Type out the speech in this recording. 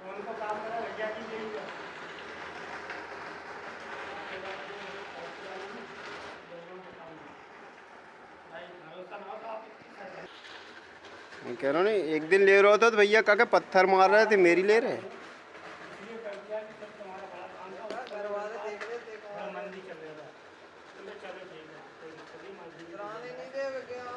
उनको काम करा भैया की यही है। मैं कह रहा हूँ नहीं, एक दिन ले रहा था तो भैया का पत्थर मार रहे थे, मेरी ले रहे। करवा दे, देख ले मंदी चल रहा है। चलो ठीक है, कोई दिक्कत नहीं, मंदी नहीं दे क्या